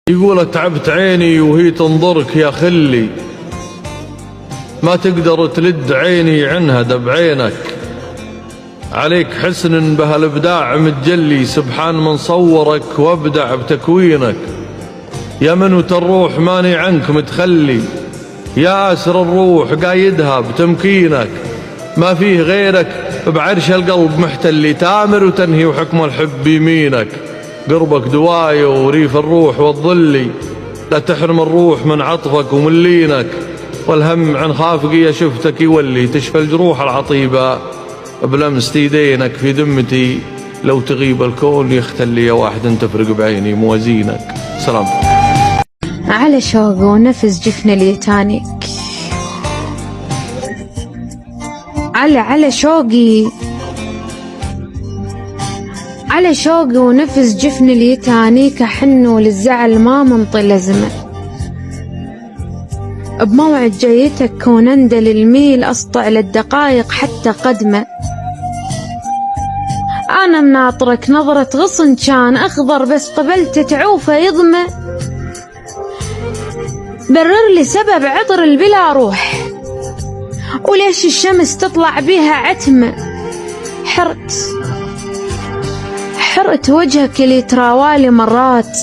يقول تعبت عيني وهي تنظرك يا خلي، ما تقدر تلد عيني عنها دب عينك. عليك حسن بهالابداع متجلي، سبحان من صورك وابدع بتكوينك. يا منوت الروح ماني عنك متخلي، يا آسر الروح قايدها بتمكينك. ما فيه غيرك بعرش القلب محتلي، تامر وتنهي وحكم الحب بيمينك. قربك دوايه وريف الروح والظلي، لا تحرم الروح من عطفك ومن لينك. والهم عن خافقي شفتك يولي، تشفى الجروح العطيبة بلمس يدينك. في ذمتي لو تغيب الكون يختلي، يا واحد تفرق بعيني موازينك. سلام. على شوق ونفس جفن اليتانيك، على شوقي، على شوقي ونفس جفن اليتانيك. أحن للزعل ما منطي لزمه، بموعد جيتك كون اندل الميل، أسطع للدقايق حتى قدمه. أنا مناطرك نظرة غصن كان أخضر، بس قبلت تعوفه يضمه. برر لي سبب عطر البلا روح، وليش الشمس تطلع بيها عتمة. حرقت وجهك اللي تراوالي مرات،